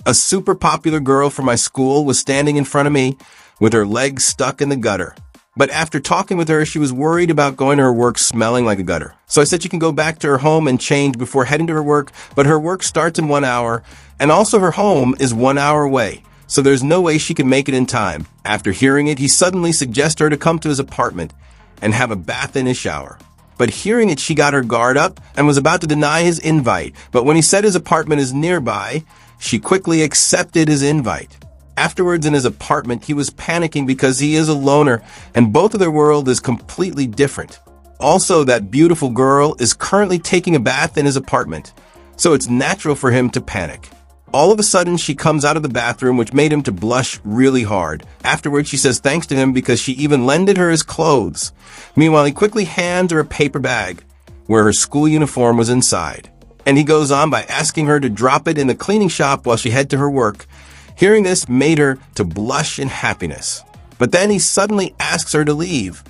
A super popular girl from my school was standing in front of me with her legs stuck in the gutter. But after talking with her, she was worried about going to her work smelling like a gutter. So I said she can go back to her home and change before heading to her work, but her work starts in 1 hour, and also her home is 1 hour away. So there's no way she can make it in time. After hearing it, he suddenly suggests her to come to his apartment and have a bath in his shower. But hearing it, she got her guard up and was about to deny his invite. But when he said his apartment is nearby, she quickly accepted his invite. Afterwards, in his apartment, he was panicking because he is a loner and both of their world is completely different. Also, that beautiful girl is currently taking a bath in his apartment, so it's natural for him to panic. All of a sudden, she comes out of the bathroom, which made him to blush really hard. Afterwards, she says thanks to him because she even lended her his clothes. Meanwhile, he quickly hands her a paper bag where her school uniform was inside. And he goes on by asking her to drop it in the cleaning shop while she head to her work. Hearing this made her to blush in happiness. But then he suddenly asks her to leave,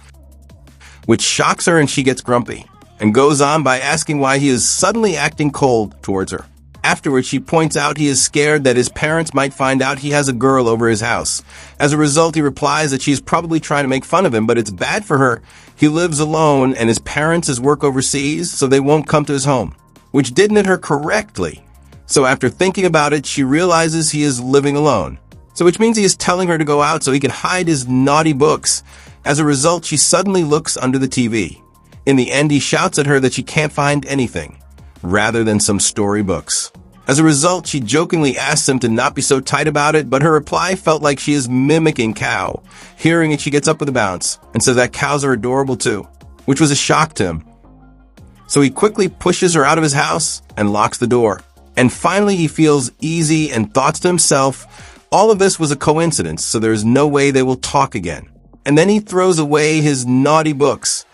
which shocks her and she gets grumpy, and goes on by asking why he is suddenly acting cold towards her. Afterwards, she points out he is scared that his parents might find out he has a girl over his house. As a result, he replies that she's probably trying to make fun of him, but it's bad for her. He lives alone and his parents work overseas, so they won't come to his home, which didn't hit her correctly. So after thinking about it, she realizes he is living alone. So which means he is telling her to go out so he can hide his naughty books. As a result, she suddenly looks under the TV. In the end, he shouts at her that she can't find anything, rather than some storybooks. As a result, she jokingly asks him to not be so tight about it, but her reply felt like she is mimicking cow. Hearing it, she gets up with a bounce and says that cows are adorable too, which was a shock to him. So he quickly pushes her out of his house and locks the door. And finally, he feels easy and thoughts to himself, all of this was a coincidence, so there's no way they will talk again. And then he throws away his naughty books.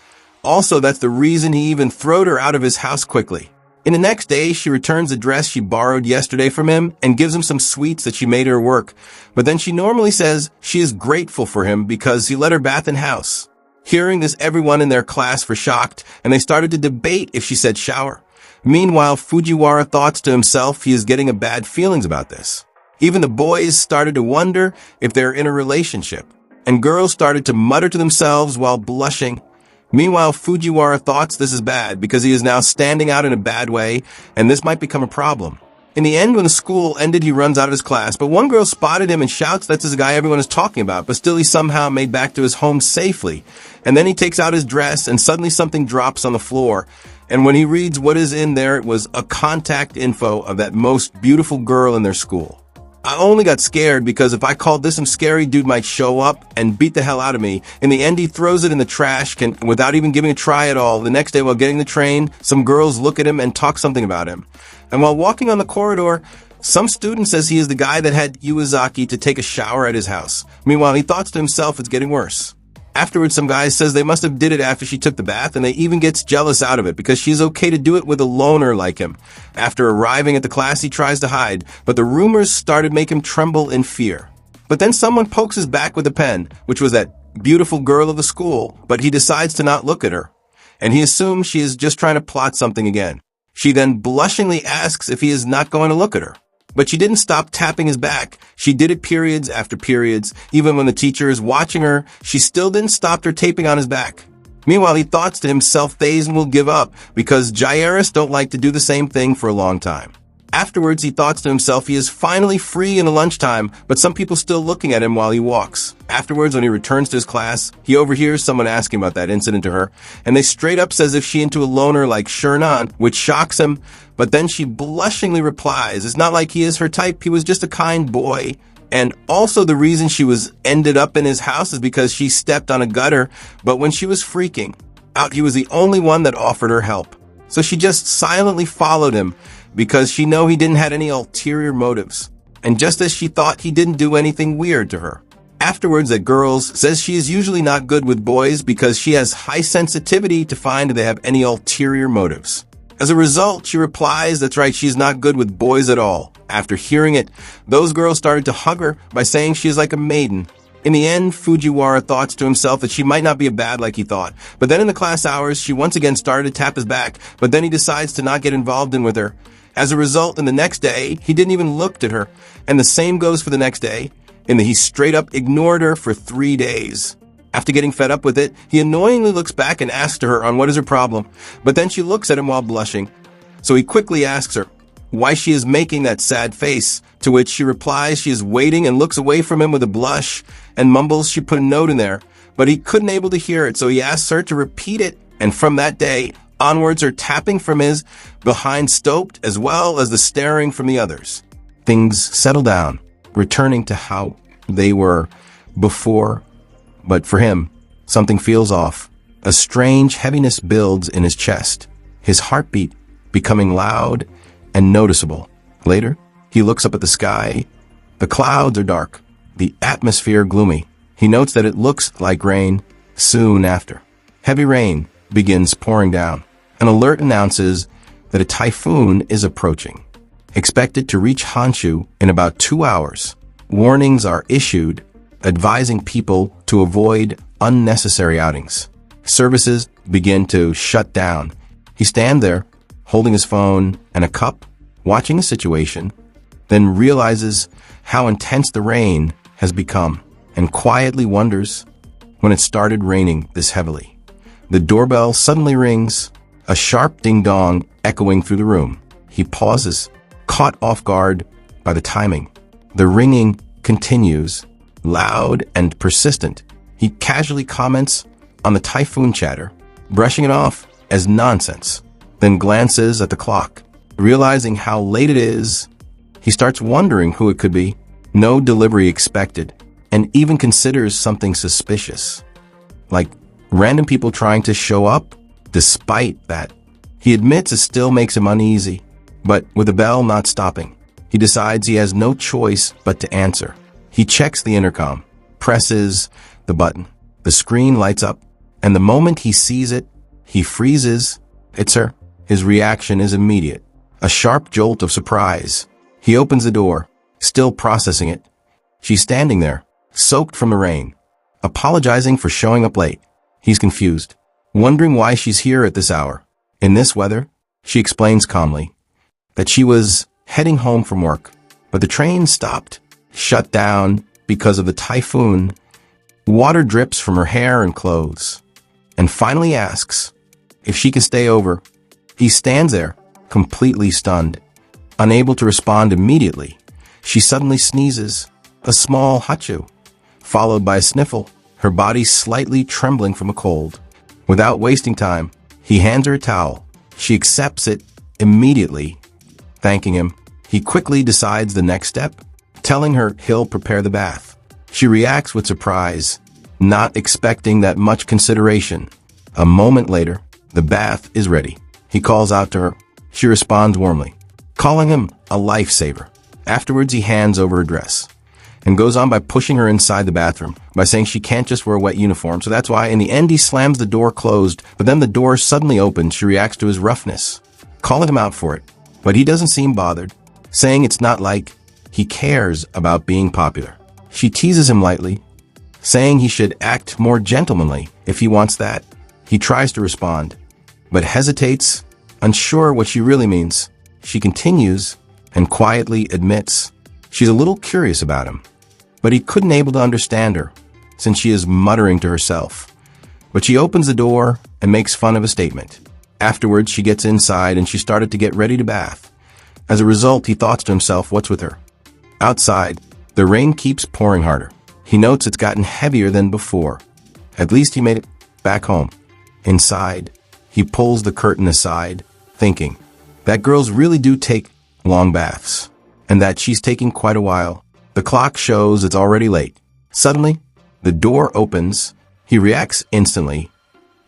Also, that's the reason he even throwed her out of his house quickly. In the next day, she returns the dress she borrowed yesterday from him and gives him some sweets that she made her work. But then she normally says she is grateful for him because he let her bath in house. Hearing this, everyone in their class were shocked, and they started to debate if she said shower. Meanwhile, Fujiwara thoughts to himself he is getting a bad feelings about this. Even the boys started to wonder if they're in a relationship, and girls started to mutter to themselves while blushing. Meanwhile, Fujiwara thoughts this is bad because he is now standing out in a bad way, and this might become a problem. In the end, when the school ended, he runs out of his class, but one girl spotted him and shouts that's the guy everyone is talking about, but still he somehow made back to his home safely. And then he takes out his dress, and suddenly something drops on the floor. And when he reads what is in there, it was a contact info of that most beautiful girl in their school. I only got scared because if I called this some scary dude might show up and beat the hell out of me. In the end, he throws it in the trash can without even giving a try at all. The next day while getting the train, some girls look at him and talk something about him. And while walking on the corridor, some student says he is the guy that had Iwazaki to take a shower at his house. Meanwhile, he thoughts to himself it's getting worse. Afterwards, some guy says they must have did it after she took the bath, and they even gets jealous out of it because she's okay to do it with a loner like him. After arriving at the class, he tries to hide, but the rumors started make him tremble in fear. But then someone pokes his back with a pen, which was that beautiful girl of the school, but he decides to not look at her, and he assumes she is just trying to plot something again. She then blushingly asks if he is not going to look at her. But she didn't stop tapping his back. She did it periods after periods. Even when the teacher is watching her, she still didn't stop her taping on his back. Meanwhile, he thoughts to himself Thazen will give up because Jairis don't like to do the same thing for a long time. Afterwards, he thoughts to himself he is finally free in the lunchtime, but some people still looking at him while he walks. Afterwards, when he returns to his class, he overhears someone asking about that incident to her, and they straight up says if she into a loner like Shernan, which shocks him, but then she blushingly replies, it's not like he is her type, he was just a kind boy. And also the reason she was ended up in his house is because she stepped on a gutter, but when she was freaking out, he was the only one that offered her help. So she just silently followed him, because she know he didn't have any ulterior motives, and just as she thought he didn't do anything weird to her. Afterwards, that girls says she is usually not good with boys because she has high sensitivity to find if they have any ulterior motives. As a result, she replies that's right, she's not good with boys at all. After hearing it, those girls started to hug her by saying she is like a maiden. In the end, Fujiwara thoughts to himself that she might not be a bad like he thought. But then in the class hours, she once again started to tap his back, but then he decides to not get involved in with her. As a result, in the next day, he didn't even look at her. And the same goes for the next day, in that he straight up ignored her for 3 days. After getting fed up with it, he annoyingly looks back and asks her on what is her problem, but then she looks at him while blushing. So he quickly asks her why she is making that sad face, to which she replies she is waiting and looks away from him with a blush and mumbles she put a note in there, but he couldn't able to hear it, so he asks her to repeat it, and from that day onwards her tapping from his behind stopped, as well as the staring from the others. Things settle down, returning to how they were before, but for him, something feels off. A strange heaviness builds in his chest, his heartbeat becoming loud and noticeable. Later, he looks up at the sky. The clouds are dark, the atmosphere gloomy. He notes that it looks like rain soon after. Heavy rain begins pouring down. An alert announces that a typhoon is approaching, expected to reach Honshu in about 2 hours. Warnings are issued, advising people to avoid unnecessary outings. Services begin to shut down. He stands there, holding his phone and a cup, watching the situation, then realizes how intense the rain has become and quietly wonders when it started raining this heavily. The doorbell suddenly rings, a sharp ding-dong echoing through the room. He pauses, caught off guard by the timing. The ringing continues, loud and persistent. He casually comments on the typhoon chatter, brushing it off as nonsense, then glances at the clock. Realizing how late it is, he starts wondering who it could be. No delivery expected, and even considers something suspicious, like random people trying to show up. Despite that, he admits it still makes him uneasy, but with the bell not stopping, he decides he has no choice but to answer. He checks the intercom, presses the button. The screen lights up, and the moment he sees it, he freezes. It's her. His reaction is immediate. A sharp jolt of surprise. He opens the door, still processing it. She's standing there, soaked from the rain, apologizing for showing up late. He's confused, wondering why she's here at this hour. In this weather, she explains calmly that she was heading home from work, but the train stopped, shut down because of the typhoon. Water drips from her hair and clothes, and finally asks if she can stay over. He stands there, completely stunned, unable to respond immediately. She suddenly sneezes, a small hachu, followed by a sniffle, her body slightly trembling from a cold. Without wasting time, he hands her a towel. She accepts it immediately, thanking him. He quickly decides the next step, telling her he'll prepare the bath. She reacts with surprise, not expecting that much consideration. A moment later, the bath is ready. He calls out to her. She responds warmly, calling him a lifesaver. Afterwards, he hands over her dress and goes on by pushing her inside the bathroom by saying she can't just wear a wet uniform, so that's why in the end he slams the door closed, but then the door suddenly opens. She reacts to his roughness, calling him out for it, but he doesn't seem bothered, saying it's not like he cares about being popular. She teases him lightly, saying he should act more gentlemanly if he wants that. He tries to respond, but hesitates, unsure what she really means. She continues and quietly admits she's a little curious about him, but he couldn't able to understand her since she is muttering to herself. But she opens the door and makes fun of a statement. Afterwards, she gets inside and she started to get ready to bath. As a result, he thoughts to himself, what's with her? Outside, the rain keeps pouring harder. He notes it's gotten heavier than before. At least he made it back home. Inside, he pulls the curtain aside, thinking that girls really do take long baths, and that she's taking quite a while. The clock shows it's already late. Suddenly, the door opens. He reacts instantly.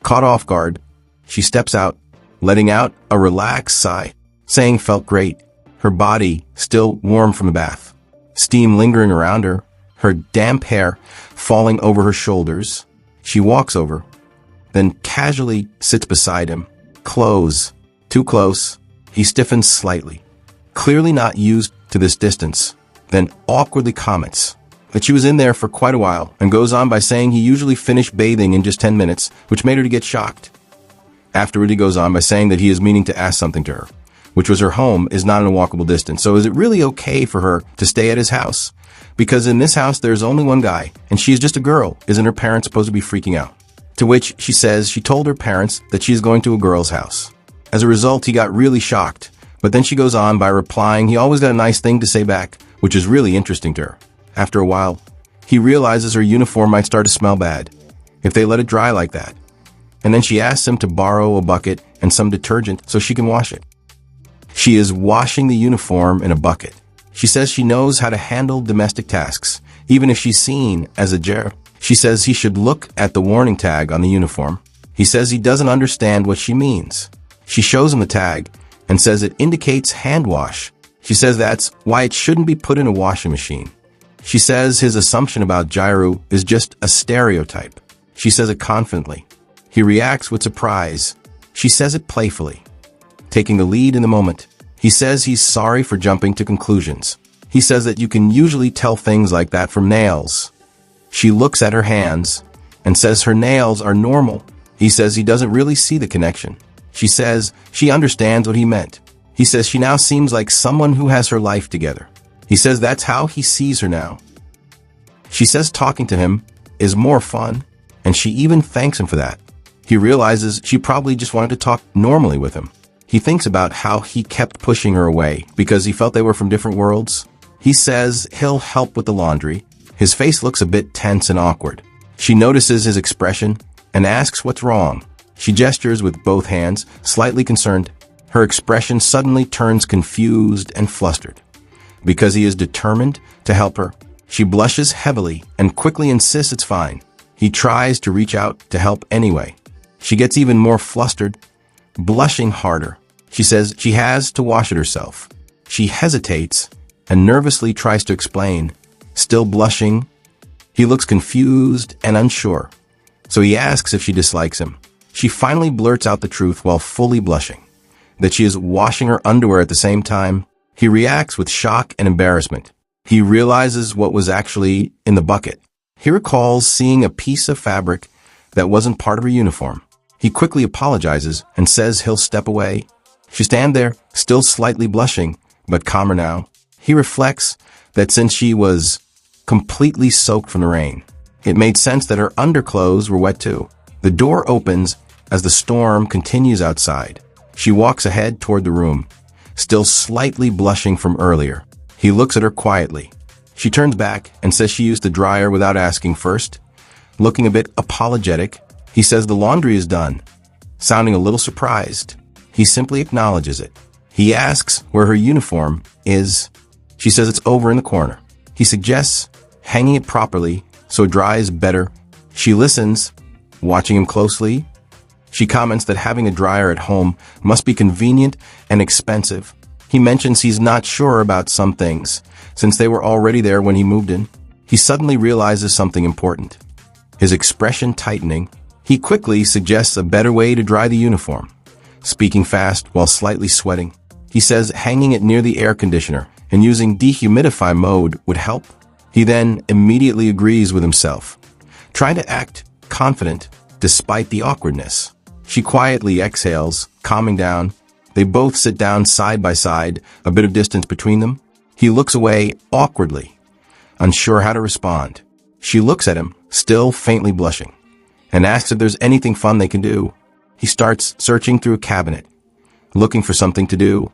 Caught off guard, she steps out, letting out a relaxed sigh, saying felt great. Her body still warm from the bath, steam lingering around her, her damp hair falling over her shoulders. She walks over, then casually sits beside him. Close, too close. He stiffens slightly, clearly not used to this distance, then awkwardly comments that she was in there for quite a while and goes on by saying he usually finished bathing in just 10 minutes, which made her to get shocked. Afterward, he goes on by saying that he is meaning to ask something to her, which was her home, is not in a walkable distance. So is it really okay for her to stay at his house? Because in this house, there's only one guy, and she's just a girl. Isn't her parents supposed to be freaking out? To which she says she told her parents that she's going to a girl's house. As a result, he got really shocked. But then she goes on by replying he always got a nice thing to say back, which is really interesting to her. After a while, he realizes her uniform might start to smell bad if they let it dry like that. And then she asks him to borrow a bucket and some detergent so she can wash it. She is washing the uniform in a bucket. She says she knows how to handle domestic tasks, even if she's seen as a ger. She says he should look at the warning tag on the uniform. He says he doesn't understand what she means. She shows him the tag and says it indicates hand wash. She says that's why it shouldn't be put in a washing machine. She says his assumption about gyro is just a stereotype. She says it confidently. He reacts with surprise. She says it playfully, taking the lead in the moment. He says he's sorry for jumping to conclusions. He says that you can usually tell things like that from nails. She looks at her hands and says her nails are normal. He says he doesn't really see the connection. She says she understands what he meant. He says she now seems like someone who has her life together. He says that's how he sees her now. She says talking to him is more fun, and she even thanks him for that. He realizes she probably just wanted to talk normally with him. He thinks about how he kept pushing her away because he felt they were from different worlds. He says he'll help with the laundry. His face looks a bit tense and awkward. She notices his expression and asks what's wrong. She gestures with both hands, slightly concerned. Her expression suddenly turns confused and flustered. Because he is determined to help her, she blushes heavily and quickly insists it's fine. He tries to reach out to help anyway. She gets even more flustered, blushing harder. She says she has to wash it herself. She hesitates and nervously tries to explain, still blushing. He looks confused and unsure, so he asks if she dislikes him. She finally blurts out the truth while fully blushing, that she is washing her underwear at the same time. He reacts with shock and embarrassment. He realizes what was actually in the bucket. He recalls seeing a piece of fabric that wasn't part of her uniform. He quickly apologizes and says he'll step away. She stands there, still slightly blushing, but calmer now. He reflects that since she was completely soaked from the rain, it made sense that her underclothes were wet too. The door opens as the storm continues outside. She walks ahead toward the room, still slightly blushing from earlier. He looks at her quietly. She turns back and says she used the dryer without asking first. Looking a bit apologetic, he says the laundry is done, sounding a little surprised. He simply acknowledges it. He asks where her uniform is. She says it's over in the corner. He suggests hanging it properly so it dries better. She listens, watching him closely. She comments that having a dryer at home must be convenient and expensive. He mentions he's not sure about some things, since they were already there when he moved in. He suddenly realizes something important. His expression tightening, he quickly suggests a better way to dry the uniform, speaking fast while slightly sweating. He says hanging it near the air conditioner and using dehumidify mode would help. He then immediately agrees with himself, trying to act confident despite the awkwardness. She quietly exhales, calming down. They both sit down side by side, a bit of distance between them. He looks away awkwardly, unsure how to respond. She looks at him, still faintly blushing, and asks if there's anything fun they can do. He starts searching through a cabinet, looking for something to do.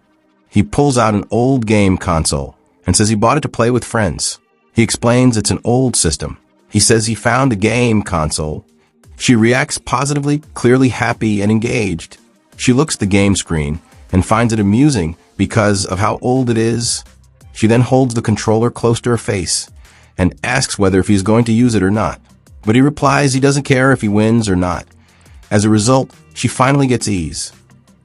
He pulls out an old game console and says he bought it to play with friends. He explains it's an old system. He says he found a game console. She reacts positively, clearly happy and engaged. She looks at the game screen and finds it amusing because of how old it is. She then holds the controller close to her face and asks whether if he's going to use it or not. But he replies he doesn't care if he wins or not. As a result, she finally gets ease.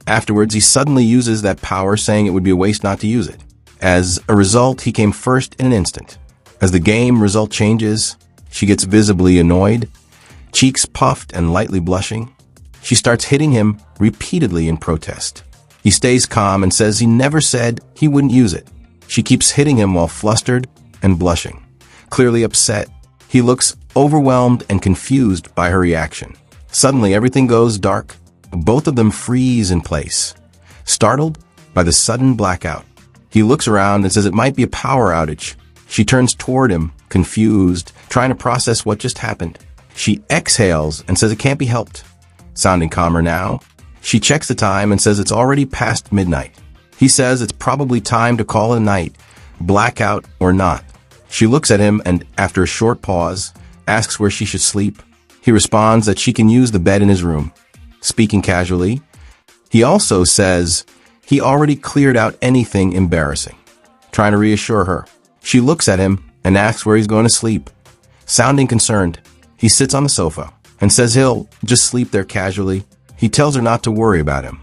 Afterwards, he suddenly uses that power, saying it would be a waste not to use it. As a result, he came first in an instant. As the game result changes, she gets visibly annoyed, cheeks puffed and lightly blushing. She starts hitting him repeatedly in protest. He stays calm and says he never said he wouldn't use it. She keeps hitting him while flustered and blushing, clearly upset. He looks overwhelmed and confused by her reaction. Suddenly, everything goes dark. Both of them freeze in place. Startled, by the sudden blackout. He looks around and says it might be a power outage. She turns toward him, confused, trying to process what just happened. She exhales and says it can't be helped. Sounding calmer now, she checks the time and says it's already past midnight. He says it's probably time to call it a night, blackout or not. She looks at him and, after a short pause, asks where she should sleep. He responds that she can use the bed in his room. Speaking casually, he also says he already cleared out anything embarrassing, trying to reassure her. She looks at him and asks where he's going to sleep. Sounding concerned, he sits on the sofa and says he'll just sleep there casually. He tells her not to worry about him.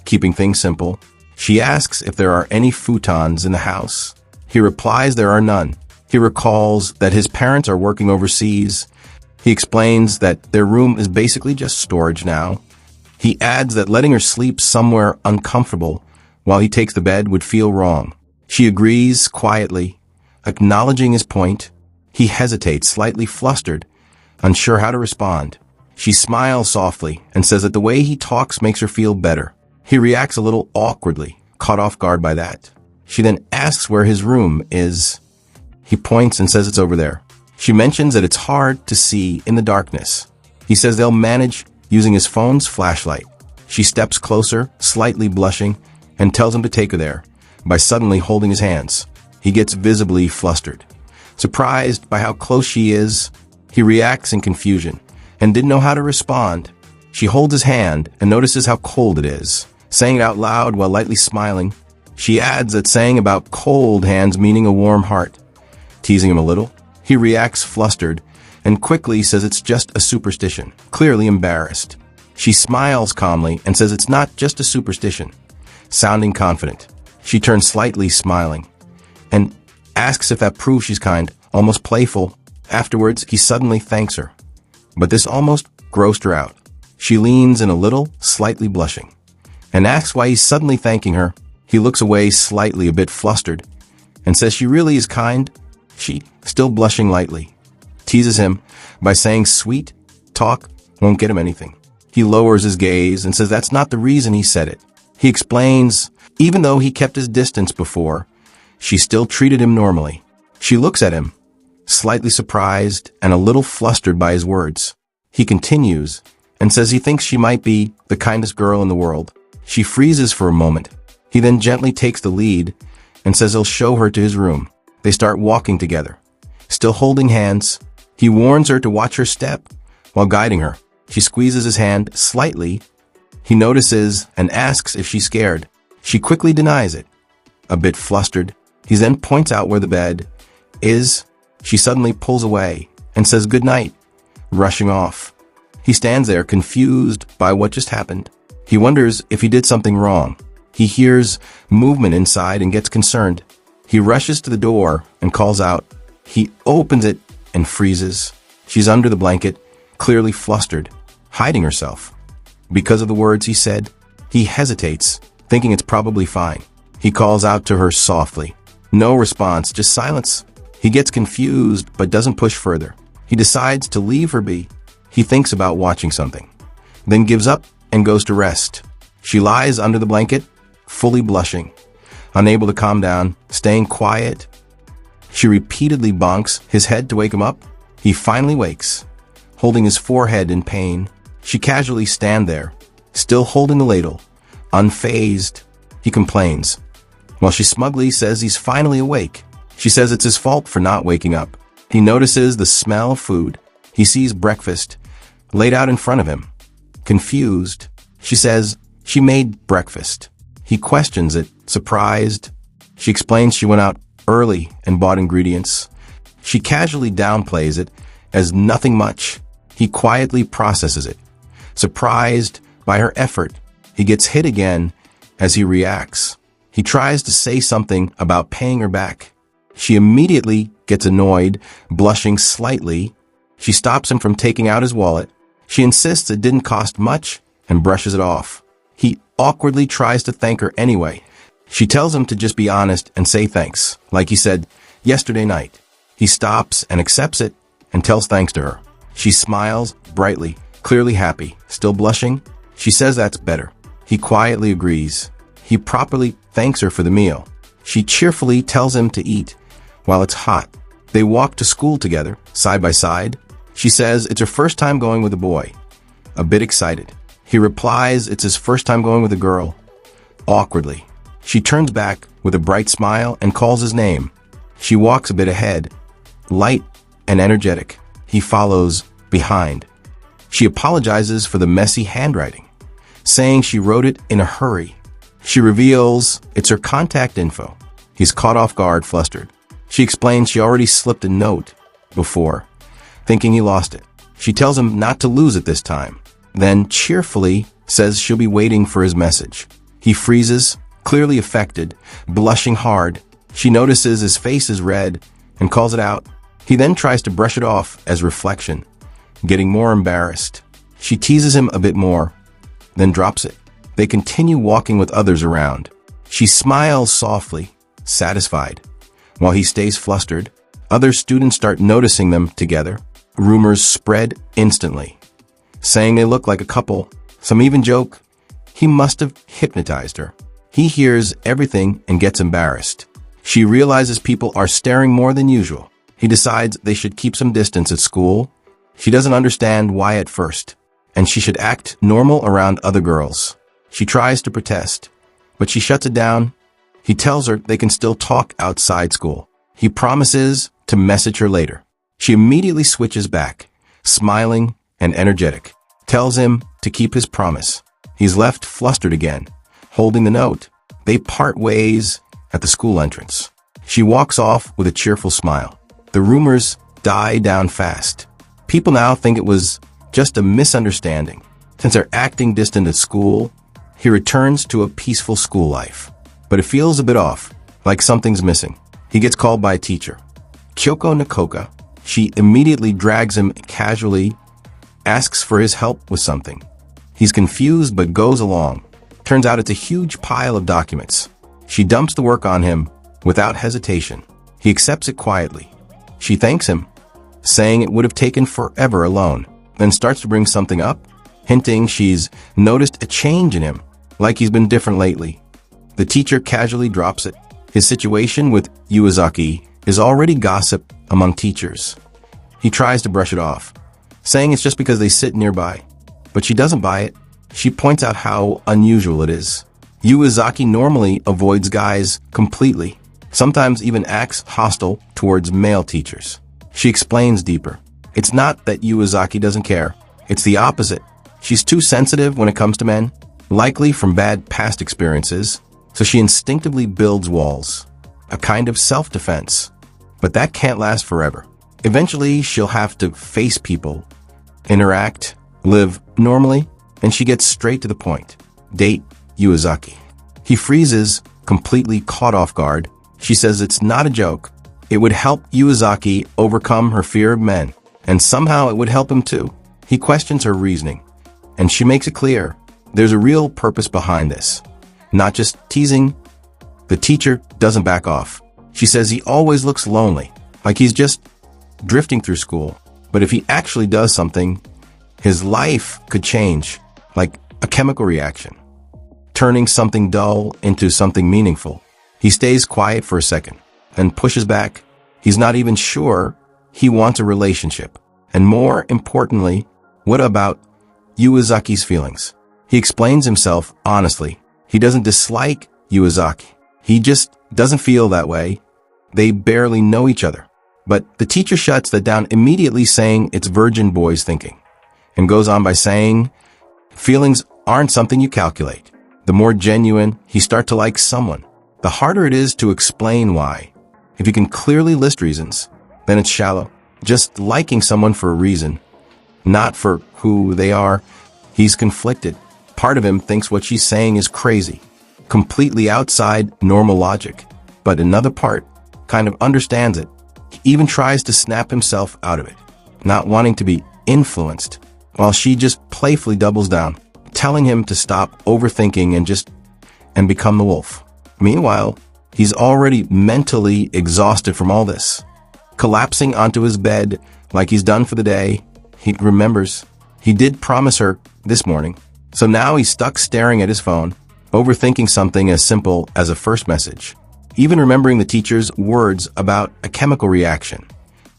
Keeping things simple, she asks if there are any futons in the house. He replies there are none. He recalls that his parents are working overseas. He explains that their room is basically just storage now. He adds that letting her sleep somewhere uncomfortable while he takes the bed would feel wrong. She agrees quietly, acknowledging his point. He hesitates, slightly flustered, unsure how to respond. She smiles softly and says that the way he talks makes her feel better. He reacts a little awkwardly, caught off guard by that. She then asks where his room is. He points and says it's over there. She mentions that it's hard to see in the darkness. He says they'll manage using his phone's flashlight. She steps closer, slightly blushing, and tells him to take her there by suddenly holding his hands. He gets visibly flustered. Surprised by how close she is, he reacts in confusion and didn't know how to respond. She holds his hand and notices how cold it is, saying it out loud while lightly smiling. She adds that saying about cold hands meaning a warm heart. Teasing him a little, he reacts flustered and quickly says it's just a superstition, clearly embarrassed. She smiles calmly and says it's not just a superstition. Sounding confident, she turns slightly smiling and asks if that proves she's kind, almost playful. Afterwards, he suddenly thanks her. But this almost grossed her out. She leans in a little, slightly blushing, and asks why he's suddenly thanking her. He looks away slightly, a bit flustered, and says she really is kind. She, still blushing lightly, teases him by saying sweet talk won't get him anything. He lowers his gaze and says that's not the reason he said it. He explains, even though he kept his distance before, she still treated him normally. She looks at him, slightly surprised and a little flustered by his words. He continues and says he thinks she might be the kindest girl in the world. She freezes for a moment. He then gently takes the lead and says he'll show her to his room. They start walking together, still holding hands. He warns her to watch her step while guiding her. She squeezes his hand slightly. He notices and asks if she's scared. She quickly denies it. A bit flustered, he then points out where the bed is. She suddenly pulls away and says goodnight, rushing off. He stands there confused by what just happened. He wonders if he did something wrong. He hears movement inside and gets concerned. He rushes to the door and calls out. He opens it and freezes. She's under the blanket, clearly flustered, hiding herself. Because of the words he said, he hesitates, thinking it's probably fine. He calls out to her softly. No response, just silence. He gets confused but doesn't push further. He decides to leave her be. He thinks about watching something, then gives up and goes to rest. She lies under the blanket, fully blushing, unable to calm down, staying quiet. She repeatedly bonks his head to wake him up. He finally wakes, holding his forehead in pain. She casually stands there, still holding the ladle, unfazed. He complains, while she smugly says he's finally awake. She says it's his fault for not waking up. He notices the smell of food. He sees breakfast laid out in front of him. Confused, she says she made breakfast. He questions it, surprised. She explains she went out early and bought ingredients. She casually downplays it as nothing much. He quietly processes it, surprised by her effort. He gets hit again as he reacts. He tries to say something about paying her back. She immediately gets annoyed, blushing slightly. She stops him from taking out his wallet. She insists it didn't cost much and brushes it off. He awkwardly tries to thank her anyway. She tells him to just be honest and say thanks, like he said yesterday night. He stops and accepts it and tells thanks to her. She smiles brightly, clearly happy. Still blushing, she says that's better. He quietly agrees. He properly thanks her for the meal. She cheerfully tells him to eat while it's hot. They walk to school together, side by side. She says it's her first time going with a boy. A bit excited. He replies it's his first time going with a girl. Awkwardly. She turns back with a bright smile and calls his name. She walks a bit ahead, light and energetic. He follows behind. She apologizes for the messy handwriting, saying she wrote it in a hurry. She reveals it's her contact info. He's caught off guard, flustered. She explains she already slipped a note before, thinking he lost it. She tells him not to lose it this time, then cheerfully says she'll be waiting for his message. He freezes, clearly affected, blushing hard. She notices his face is red and calls it out. He then tries to brush it off as reflection, getting more embarrassed. She teases him a bit more, then drops it. They continue walking with others around. She smiles softly, satisfied. While he stays flustered, other students start noticing them together. Rumors spread instantly, saying they look like a couple. Some even joke he must have hypnotized her. He hears everything and gets embarrassed. She realizes people are staring more than usual. He decides they should keep some distance at school. She doesn't understand why at first, and she should act normal around other girls. She tries to protest, but she shuts it down. He tells her they can still talk outside school. He promises to message her later. She immediately switches back, smiling and energetic, tells him to keep his promise. He's left flustered again, holding the note. They part ways at the school entrance. She walks off with a cheerful smile. The rumors die down fast. People now think it was just a misunderstanding. Since they're acting distant at school, he returns to a peaceful school life. But it feels a bit off, like something's missing. He gets called by a teacher, Kyoko Nakoka. She immediately drags him casually, asks for his help with something. He's confused but goes along. Turns out it's a huge pile of documents. She dumps the work on him without hesitation. He accepts it quietly. She thanks him, saying it would have taken forever alone, then starts to bring something up, hinting she's noticed a change in him, like he's been different lately. The teacher casually drops it. His situation with Iwazaki is already gossip among teachers. He tries to brush it off, saying it's just because they sit nearby. But she doesn't buy it. She points out how unusual it is. Iwazaki normally avoids guys completely, sometimes even acts hostile towards male teachers. She explains deeper. It's not that Iwazaki doesn't care. It's the opposite. She's too sensitive when it comes to men, likely from bad past experiences, so she instinctively builds walls, a kind of self-defense. But that can't last forever. Eventually, she'll have to face people, interact, live normally, and she gets straight to the point. Date Iwazaki. He freezes, completely caught off guard. She says it's not a joke. It would help Iwazaki overcome her fear of men, and somehow it would help him too. He questions her reasoning, and she makes it clear there's a real purpose behind this, not just teasing. The teacher doesn't back off. She says he always looks lonely, like he's just drifting through school. But if he actually does something, his life could change, like a chemical reaction, turning something dull into something meaningful. He stays quiet for a second, then pushes back. He's not even sure he wants a relationship. And more importantly, what about Iwazaki's feelings? He explains himself honestly. He doesn't dislike Iwazaki. He just doesn't feel that way. They barely know each other. But the teacher shuts that down immediately, saying it's virgin boys thinking, and goes on by saying, feelings aren't something you calculate. The more genuine you start to like someone, the harder it is to explain why. If you can clearly list reasons, then it's shallow. Just liking someone for a reason, not for who they are. He's conflicted. Part of him thinks what she's saying is crazy, completely outside normal logic. But another part kind of understands it. He even tries to snap himself out of it, not wanting to be influenced, while she just playfully doubles down, telling him to stop overthinking and become the wolf. Meanwhile, he's already mentally exhausted from all this. Collapsing onto his bed like he's done for the day, he remembers he did promise her this morning. So now he's stuck staring at his phone, overthinking something as simple as a first message, even remembering the teacher's words about a chemical reaction.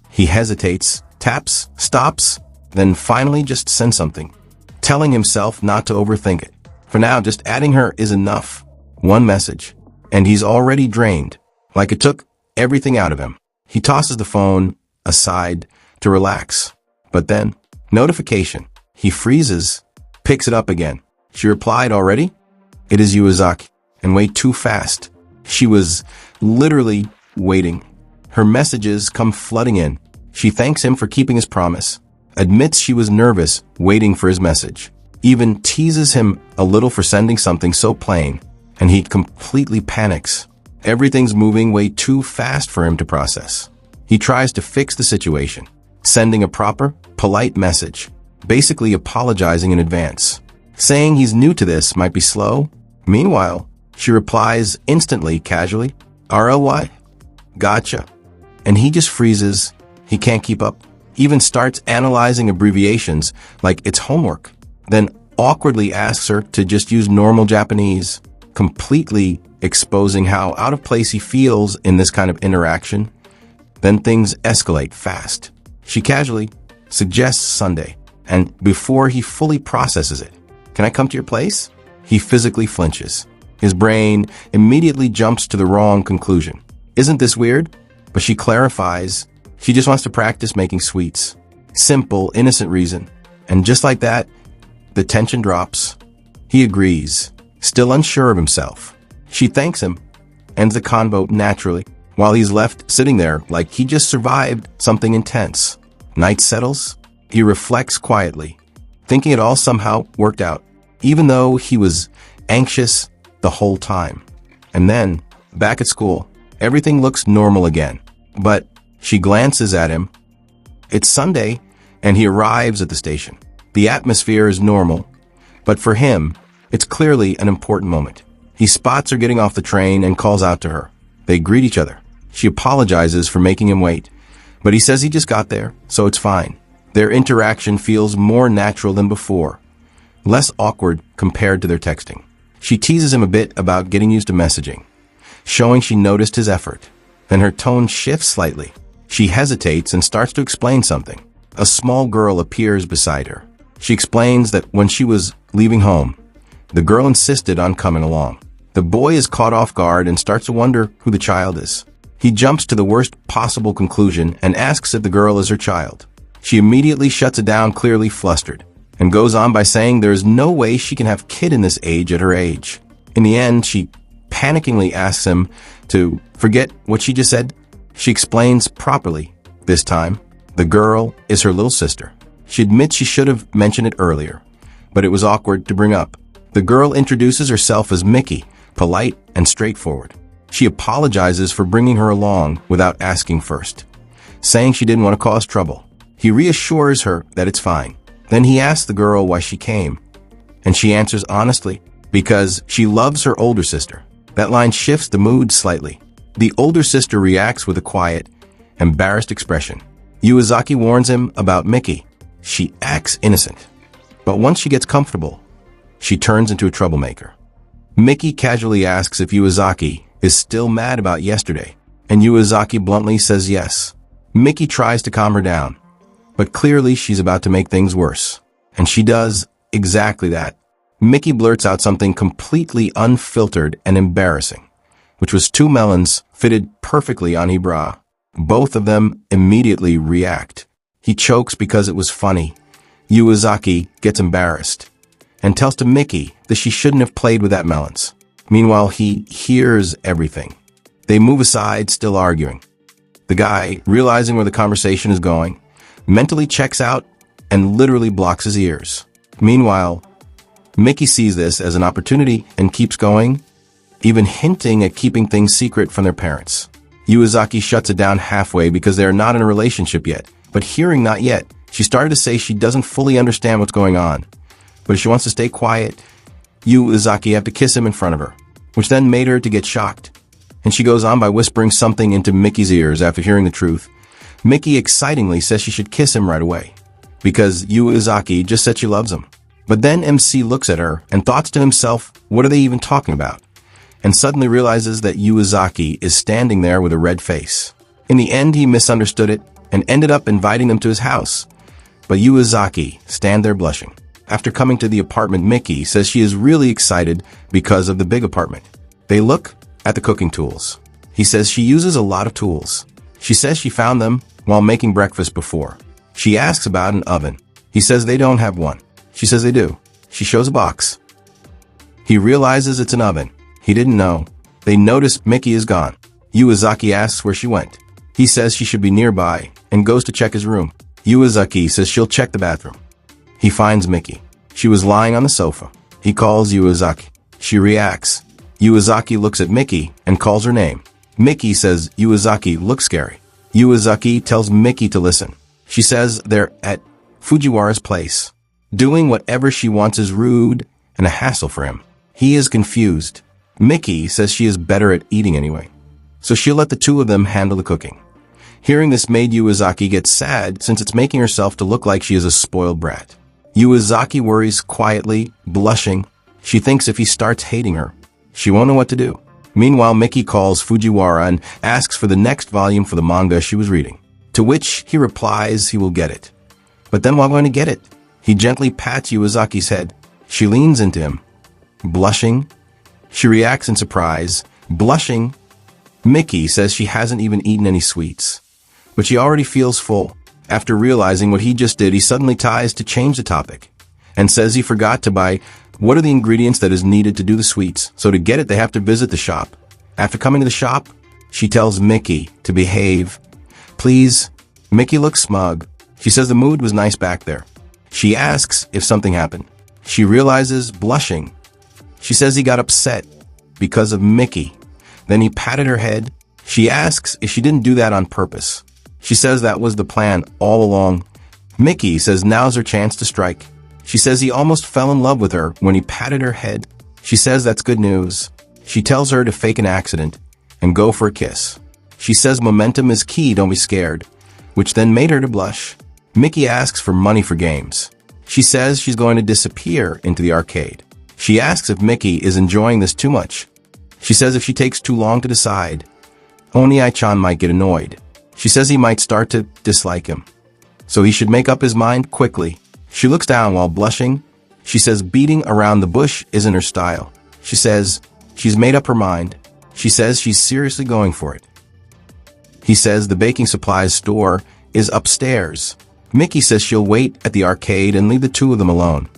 He hesitates, taps, stops, then finally just sends something, telling himself not to overthink it. For now, just adding her is enough. One message, and he's already drained, like it took everything out of him. He tosses the phone aside to relax. But then, notification. He freezes, picks it up again. She replied already? It is Yuazaki. And wait too fast. She was literally waiting. Her messages come flooding in. She thanks him for keeping his promise, admits she was nervous waiting for his message, even teases him a little for sending something so plain, and he completely panics. Everything's moving way too fast for him to process. He tries to fix the situation, sending a proper, polite message, basically apologizing in advance, saying he's new to this might be slow. Meanwhile, she replies instantly, casually, RLY? Gotcha. And he just freezes. He can't keep up. Even starts analyzing abbreviations like it's homework. Then awkwardly asks her to just use normal Japanese, completely exposing how out of place he feels in this kind of interaction. Then things escalate fast. She casually suggests Sunday, and before he fully processes it, can I come to your place? He physically flinches. His brain immediately jumps to the wrong conclusion. Isn't this weird? But she clarifies, she just wants to practice making sweets. Simple, innocent reason. And just like that, the tension drops. He agrees, still unsure of himself. She thanks him, ends the convo naturally, while he's left sitting there like he just survived something intense. Night settles. He reflects quietly, thinking it all somehow worked out, even though he was anxious the whole time. And then, back at school, everything looks normal again. But she glances at him. It's Sunday, and he arrives at the station. The atmosphere is normal, but for him, it's clearly an important moment. He spots her getting off the train and calls out to her. They greet each other. She apologizes for making him wait, but he says he just got there, so it's fine. Their interaction feels more natural than before, less awkward compared to their texting. She teases him a bit about getting used to messaging, showing she noticed his effort. Then her tone shifts slightly. She hesitates and starts to explain something. A small girl appears beside her. She explains that when she was leaving home, the girl insisted on coming along. The boy is caught off guard and starts to wonder who the child is. He jumps to the worst possible conclusion and asks if the girl is her child. She immediately shuts it down, clearly flustered, and goes on by saying there is no way she can have kid in this age at her age. In the end, she panickingly asks him to forget what she just said. She explains properly. This time, the girl is her little sister. She admits she should have mentioned it earlier, but it was awkward to bring up. The girl introduces herself as Mickey, polite and straightforward. She apologizes for bringing her along without asking first, saying she didn't want to cause trouble. He reassures her that it's fine. Then he asks the girl why she came, and she answers honestly, because she loves her older sister. That line shifts the mood slightly. The older sister reacts with a quiet, embarrassed expression. Yuazaki warns him about Mickey. She acts innocent, but once she gets comfortable, she turns into a troublemaker. Mickey casually asks if Yuazaki is still mad about yesterday, and Yuazaki bluntly says yes. Mickey tries to calm her down, but clearly she's about to make things worse, and she does exactly that. Mickey blurts out something completely unfiltered and embarrassing, which was 2 melons fitted perfectly on Ibra. Both of them immediately react. He chokes because it was funny. Yuazaki gets embarrassed and tells to Mickey that she shouldn't have played with that melons. Meanwhile, he hears everything. They move aside, still arguing. The guy, realizing where the conversation is going, mentally checks out and literally blocks his ears. Meanwhile, Mickey sees this as an opportunity and keeps going, even hinting at keeping things secret from their parents. Yuazaki shuts it down halfway because they are not in a relationship yet, but hearing not yet, she started to say she doesn't fully understand what's going on. But if she wants to stay quiet, Yuazaki have to kiss him in front of her, which then made her to get shocked. And she goes on by whispering something into Mickey's ears after hearing the truth. Mickey excitingly says she should kiss him right away, because Yuazaki just said she loves him. But then MC looks at her and thoughts to himself, what are they even talking about? And suddenly realizes that Yuazaki is standing there with a red face. In the end, he misunderstood it and ended up inviting them to his house. But Yuazaki stand there blushing. After coming to the apartment, Miki says she is really excited because of the big apartment. They look at the cooking tools. He says she uses a lot of tools. She says she found them while making breakfast before. She asks about an oven. He says they don't have one. She says they do. She shows a box. He realizes it's an oven. He didn't know. They notice Miki is gone. Yuazaki asks where she went. He says she should be nearby and goes to check his room. Yuazaki says she'll check the bathroom. He finds Miki. She was lying on the sofa. He calls Yuazaki. She reacts. Yuazaki looks at Miki and calls her name. Miki says Yuazaki looks scary. Yuazaki tells Miki to listen. She says they're at Fujiwara's place. Doing whatever she wants is rude and a hassle for him. He is confused. Miki says she is better at eating anyway, so she'll let the two of them handle the cooking. Hearing this made Yuazaki get sad since it's making herself to look like she is a spoiled brat. Yuazaki worries quietly, blushing. She thinks if he starts hating her, she won't know what to do. Meanwhile, Miki calls Fujiwara and asks for the next volume for the manga she was reading, to which he replies he will get it. But then while going to get it, he gently pats Yuazaki's head. She leans into him, blushing. She reacts in surprise, blushing. Miki says she hasn't even eaten any sweets, but she already feels full. After realizing what he just did, he suddenly tries to change the topic and says he forgot to buy what are the ingredients that is needed to do the sweets. So to get it, they have to visit the shop. After coming to the shop, she tells Miki to behave. Please. Miki looks smug. She says the mood was nice back there. She asks if something happened. She realizes, blushing. She says he got upset because of Miki. Then he patted her head. She asks if she didn't do that on purpose. She says that was the plan all along. Miki says now's her chance to strike. She says he almost fell in love with her when he patted her head. She says that's good news. She tells her to fake an accident and go for a kiss. She says momentum is key, don't be scared, which then made her to blush. Miki asks for money for games. She says she's going to disappear into the arcade. She asks if Miki is enjoying this too much. She says if she takes too long to decide, Oniai-chan might get annoyed. She says he might start to dislike him, so he should make up his mind quickly. She looks down while blushing. She says beating around the bush isn't her style. She says she's made up her mind. She says she's seriously going for it. He says the baking supplies store is upstairs. Miki says she'll wait at the arcade and leave the two of them alone,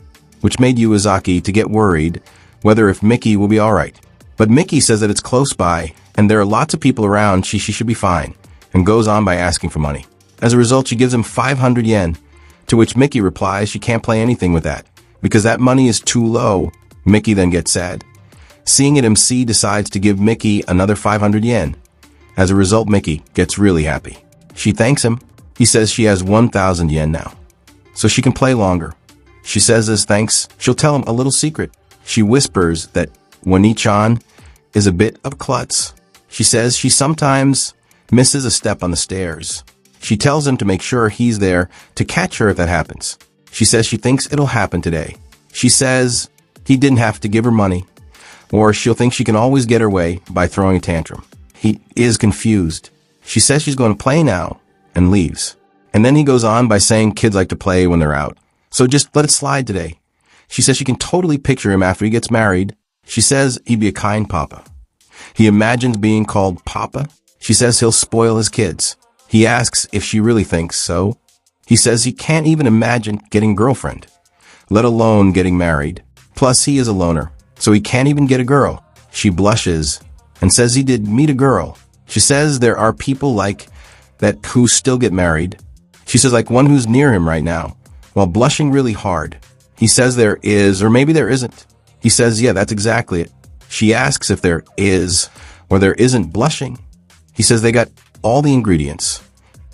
which made Yuazaki to get worried whether if Miki will be alright. But Miki says that it's close by and there are lots of people around, she should be fine, and goes on by asking for money. As a result, she gives him 500 yen, to which Miki replies she can't play anything with that, because that money is too low. Miki then gets sad. Seeing it, MC decides to give Miki another 500 yen. As a result, Miki gets really happy. She thanks him. He says she has 1,000 yen now, so she can play longer. She says as thanks, she'll tell him a little secret. She whispers that Wani-chan is a bit of a klutz. She says she sometimes misses a step on the stairs. She tells him to make sure he's there to catch her if that happens. She says she thinks it'll happen today. She says he didn't have to give her money, or she'll think she can always get her way by throwing a tantrum. He is confused. She says she's going to play now and leaves. And then he goes on by saying kids like to play when they're out, so just let it slide today. She says she can totally picture him after he gets married. She says he'd be a kind papa. He imagines being called papa. She says he'll spoil his kids. He asks if she really thinks so. He says he can't even imagine getting a girlfriend, let alone getting married. Plus, he is a loner, so he can't even get a girl. She blushes and says he did meet a girl. She says there are people like that who still get married. She says like one who's near him right now, while blushing really hard. He says there is, or maybe there isn't. He says, yeah, that's exactly it. She asks if there is or there isn't, blushing. He says they got all the ingredients.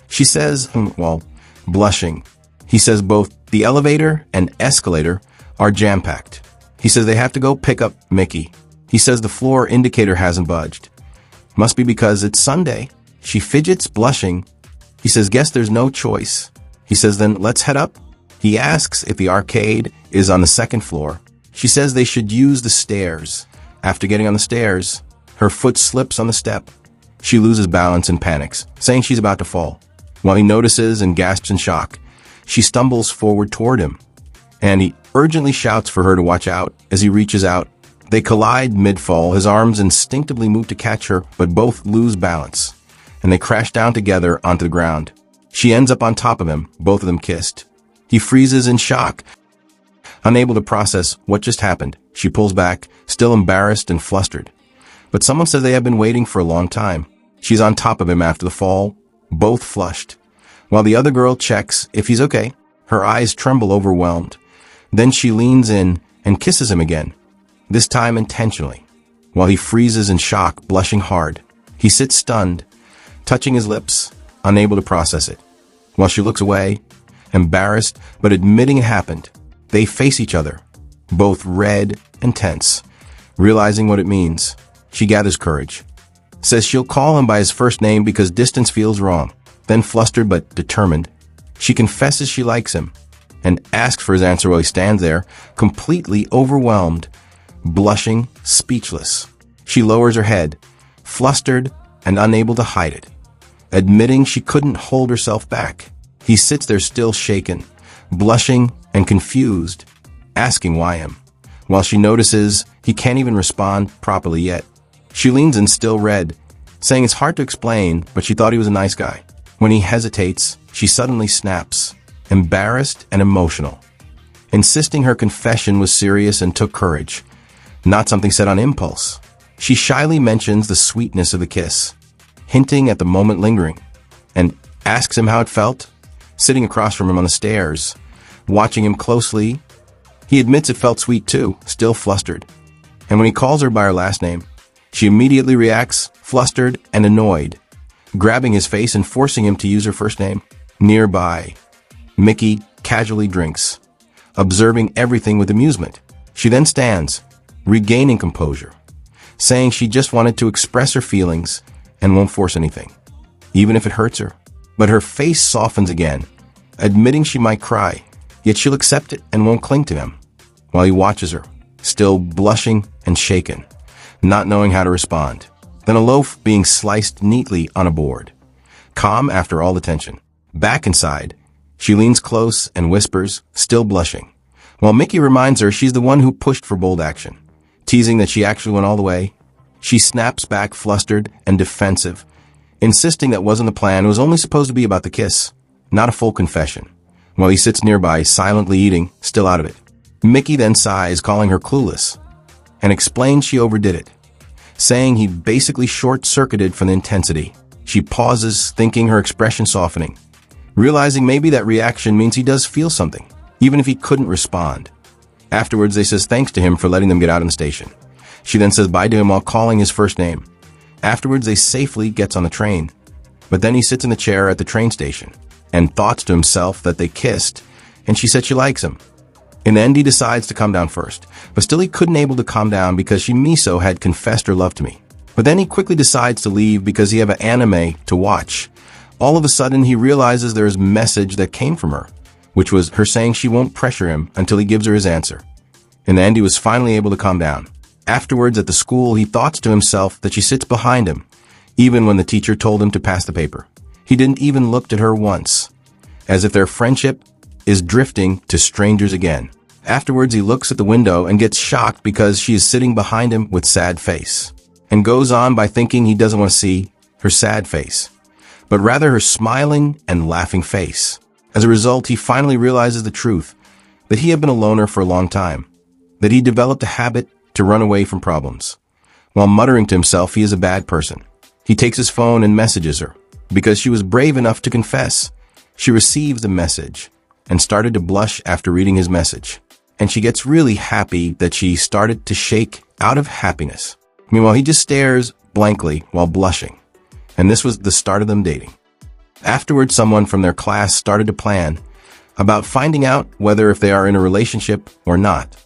She says, well, blushing. He says both the elevator and escalator are jam-packed. He says they have to go pick up Miki. He says the floor indicator hasn't budged. Must be because it's Sunday. She fidgets, blushing. He says, guess there's no choice. He says, then let's head up. He asks if the arcade is on the second floor. She says they should use the stairs. After getting on the stairs, her foot slips on the step. She loses balance and panics, saying she's about to fall. While he notices and gasps in shock, she stumbles forward toward him, and he urgently shouts for her to watch out. As he reaches out, they collide mid-fall. His arms instinctively move to catch her, but both lose balance, and they crash down together onto the ground. She ends up on top of him, both of them kissed. He freezes in shock. Unable to process what just happened, she pulls back, still embarrassed and flustered. But someone says they have been waiting for a long time. She's on top of him after the fall, both flushed. While the other girl checks if he's okay, her eyes tremble overwhelmed. Then she leans in and kisses him again, this time intentionally. While he freezes in shock, blushing hard, he sits stunned, touching his lips, unable to process it. While she looks away, embarrassed but admitting it happened, they face each other, both red and tense. Realizing what it means, she gathers courage, says she'll call him by his first name because distance feels wrong. Then, flustered but determined, she confesses she likes him and asks for his answer while he stands there, completely overwhelmed, blushing, speechless. She lowers her head, flustered and unable to hide it, admitting she couldn't hold herself back. He sits there still shaken, blushing and confused, asking why him, while she notices he can't even respond properly yet. She leans in still red, saying it's hard to explain, but she thought he was a nice guy. When he hesitates, she suddenly snaps, embarrassed and emotional, insisting her confession was serious and took courage, not something said on impulse. She shyly mentions the sweetness of the kiss, hinting at the moment lingering, and asks him how it felt, sitting across from him on the stairs, watching him closely. He admits it felt sweet too, still flustered. And when he calls her by her last name, she immediately reacts, flustered and annoyed, grabbing his face and forcing him to use her first name. Nearby, Mickey casually drinks, observing everything with amusement. She then stands, regaining composure, saying she just wanted to express her feelings and won't force anything, even if it hurts her. But her face softens again, admitting she might cry, yet she'll accept it and won't cling to him, while he watches her, still blushing and shaken, not knowing how to respond. Then a loaf being sliced neatly on a board, calm after all the tension. Back inside, she leans close and whispers, still blushing, while Mickey reminds her she's the one who pushed for bold action, teasing that she actually went all the way. She snaps back flustered and defensive, insisting that wasn't the plan. It was only supposed to be about the kiss, not a full confession, while he sits nearby, silently eating, still out of it. Mickey then sighs, calling her clueless, and explains she overdid it, saying he basically short-circuited from the intensity. She pauses, thinking her expression softening, realizing maybe that reaction means he does feel something, even if he couldn't respond. Afterwards, they says thanks to him for letting them get out on the station. She then says bye to him while calling his first name. Afterwards, they safely gets on the train, but then he sits in the chair at the train station and thoughts to himself that they kissed, and she said she likes him. In the end, he decides to calm down first, but still he couldn't able to calm down because she Miso had confessed her love to me. But then he quickly decides to leave because he have an anime to watch. All of a sudden, he realizes there is a message that came from her, which was her saying she won't pressure him until he gives her his answer. In the end, he was finally able to calm down. Afterwards, at the school, he thoughts to himself that she sits behind him, even when the teacher told him to pass the paper. He didn't even look at her once, as if their friendship is drifting to strangers again. Afterwards, he looks at the window and gets shocked because she is sitting behind him with sad face, and goes on by thinking he doesn't want to see her sad face, but rather her smiling and laughing face. As a result, he finally realizes the truth, that he had been a loner for a long time, that he developed a habit to run away from problems. While muttering to himself he is a bad person, he takes his phone and messages her. Because she was brave enough to confess, she receives the message and started to blush after reading his message. And she gets really happy that she started to shake out of happiness. Meanwhile, he just stares blankly while blushing. And this was the start of them dating. Afterwards, someone from their class started to plan about finding out whether if they are in a relationship or not.